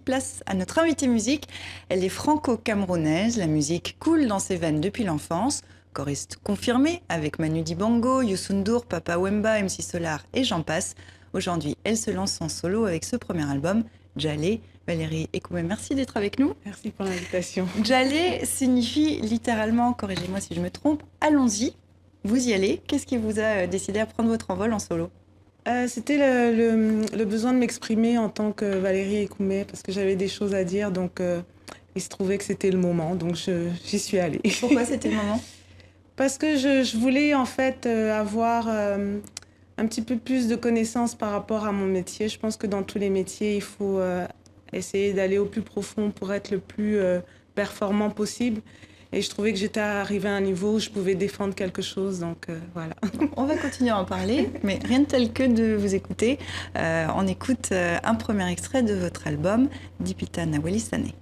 place à notre invitée musique. Elle est franco-camerounaise, la musique coule dans ses veines depuis l'enfance. Choriste confirmée avec Manu Dibango, Youssou N'Dour, Papa Wemba, MC Solar et j'en passe. Aujourd'hui, elle se lance en solo avec ce premier album, Djalé. Valérie Ekoumé, merci d'être avec nous. Merci pour l'invitation. Djalé signifie littéralement, corrigez-moi si je me trompe, allons-y. Vous y allez. Qu'est-ce qui vous a décidé à prendre votre envol en solo ? C'était le besoin de m'exprimer en tant que Valérie Ekoumé, parce que j'avais des choses à dire, donc il se trouvait que c'était le moment, donc j'y suis allée. Pourquoi c'était le moment ? Parce que je voulais en fait avoir un petit peu plus de connaissances par rapport à mon métier. Je pense que dans tous les métiers, il faut essayer d'aller au plus profond pour être le plus performant possible. Et je trouvais que j'étais arrivée à un niveau où je pouvais défendre quelque chose, donc voilà. On va continuer à en parler, mais rien de tel que de vous écouter. On écoute un premier extrait de votre album, Dipita Naweli Sané.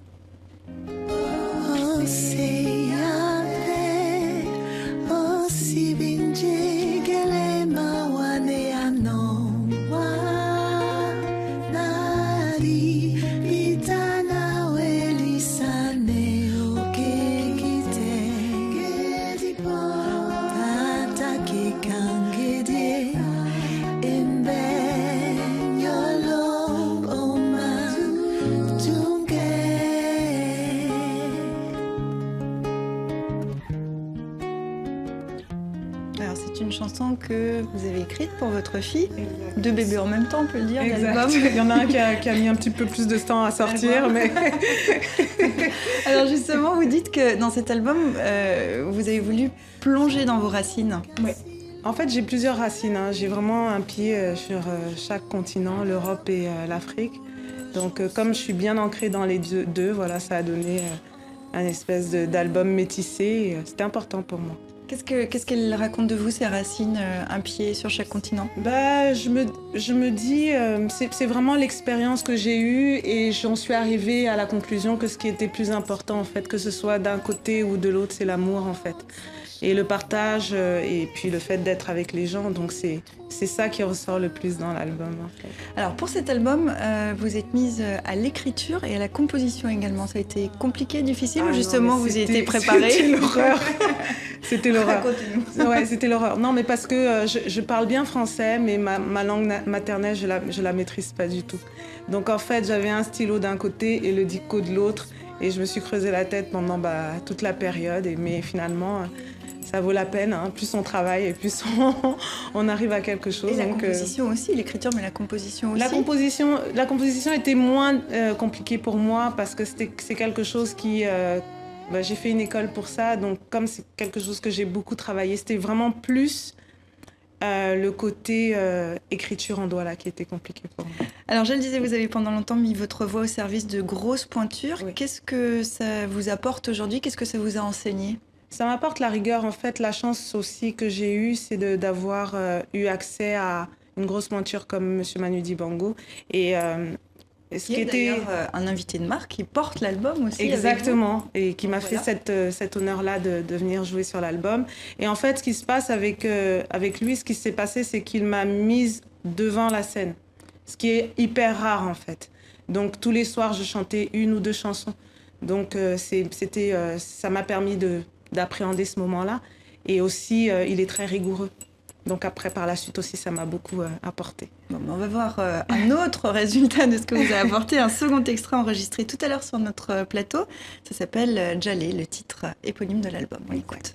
Chanson que vous avez écrite pour votre fille. Exact. 2 bébés en même temps, on peut le dire, l'album. Il y en a un qui a mis un petit peu plus de temps à sortir, mais... Alors justement, vous dites que dans cet album, vous avez voulu plonger dans vos racines. Oui. En fait, j'ai plusieurs racines. J'ai vraiment un pied sur chaque continent, l'Europe et l'Afrique. Donc, comme je suis bien ancrée dans les deux, voilà, ça a donné un espèce d'album métissé. C'était important pour moi. Qu'est-ce qu'elle raconte de vous, ces racines, un pied sur chaque continent ? Je me dis, c'est vraiment l'expérience que j'ai eue et j'en suis arrivée à la conclusion que ce qui était plus important, en fait, que ce soit d'un côté ou de l'autre, c'est l'amour, en fait. Et le partage et puis le fait d'être avec les gens, donc c'est ça qui ressort le plus dans l'album, en fait. Alors pour cet album, vous êtes mise à l'écriture et à la composition également. Ça a été compliqué, difficile, ou justement vous y étiez préparée ? C'était l'horreur. C'était l'horreur. Racontez-nous. Ouais, c'était l'horreur. Non, mais parce que je parle bien français, mais ma langue maternelle, je la maîtrise pas du tout. Donc en fait, j'avais un stylo d'un côté et le dicto de l'autre, et je me suis creusé la tête pendant toute la période. Mais finalement, ça vaut la peine. Plus on travaille et plus on arrive à quelque chose. Et la composition aussi, l'écriture, mais la composition aussi. La composition était moins compliquée pour moi parce que c'est quelque chose qui... j'ai fait une école pour ça, donc comme c'est quelque chose que j'ai beaucoup travaillé, c'était vraiment plus le côté écriture en doigt là qui était compliqué pour moi. Alors je le disais, vous avez pendant longtemps mis votre voix au service de grosses pointures. Oui. Qu'est-ce que ça vous apporte aujourd'hui ? Qu'est-ce que ça vous a enseigné ? Ça m'apporte la rigueur. En fait, la chance aussi que j'ai eue, c'est d'avoir eu accès à une grosse pointure comme M. Manu Dibango. Et qui est d'ailleurs un invité de marque qui porte l'album aussi. Exactement, et qui m'a fait cet honneur-là de venir jouer sur l'album. Et en fait, ce qui se passe avec lui, ce qui s'est passé, c'est qu'il m'a mise devant la scène, ce qui est hyper rare en fait. Donc tous les soirs, je chantais 1 ou 2 chansons. Donc ça m'a permis d'appréhender ce moment-là. Et aussi, il est très rigoureux. Donc après, par la suite aussi, ça m'a beaucoup apporté. Bon, on va voir un autre résultat de ce que vous avez apporté, un second extrait enregistré tout à l'heure sur notre plateau. Ça s'appelle Djalé, le titre éponyme de l'album. On écoute.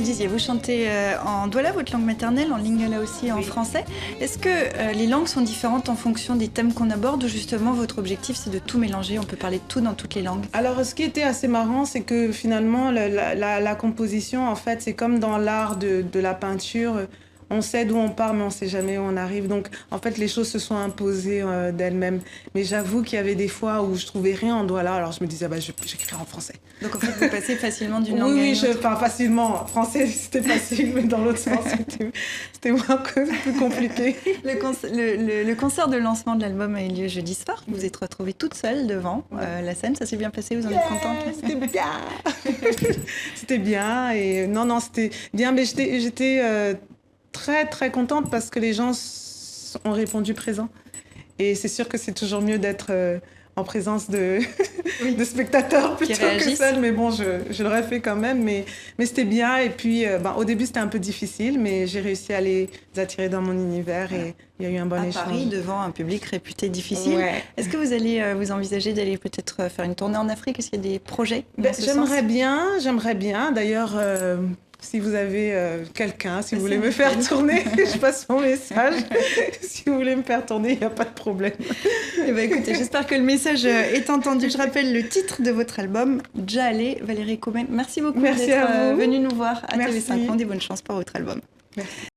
disiez, vous chantez en douala, votre langue maternelle, en lingala aussi, en français. Est-ce que les langues sont différentes en fonction des thèmes qu'on aborde ou justement votre objectif c'est de tout mélanger, on peut parler de tout dans toutes les langues? Alors ce qui était assez marrant, c'est que finalement la composition, en fait, c'est comme dans l'art de la peinture. On sait d'où on part, mais on ne sait jamais où on arrive. Donc, en fait, les choses se sont imposées d'elles-mêmes. Mais j'avoue qu'il y avait des fois où je trouvais rien en douala. Alors, je me disais, je vais écrire en français. Donc, en fait, vous passez facilement d'une langue à une autre. Oui, enfin, facilement. Français, c'était facile, mais dans l'autre sens, c'était moins plus compliqué. Le concert de lancement de l'album a eu lieu jeudi soir. Vous vous êtes retrouvée toute seule devant la scène. Ça s'est bien passé, vous en êtes contente? C'était bien. C'était bien. Et non, c'était bien. Mais j'étais très très contente parce que les gens ont répondu présent et c'est sûr que c'est toujours mieux d'être en présence de spectateurs plutôt que seul, mais bon, je l'aurais fait quand même, mais c'était bien. Et puis au début c'était un peu difficile, mais j'ai réussi à les attirer dans mon univers et il y a eu un bon échange. À Paris, devant un public réputé difficile. Ouais. Est-ce que vous allez vous envisager d'aller peut-être faire une tournée en Afrique? Est-ce qu'il y a des projets dans ce sens? J'aimerais bien. D'ailleurs, si vous avez quelqu'un, si vous voulez me faire tourner, je passe mon message. Si vous voulez me faire tourner, il n'y a pas de problème. Eh ben, écoutez, j'espère que le message est entendu. Je rappelle le titre de votre album, Djallé, Valérie Comen. Merci beaucoup d'être venue nous voir à TV5 Monde et bonne chance pour votre album. Merci.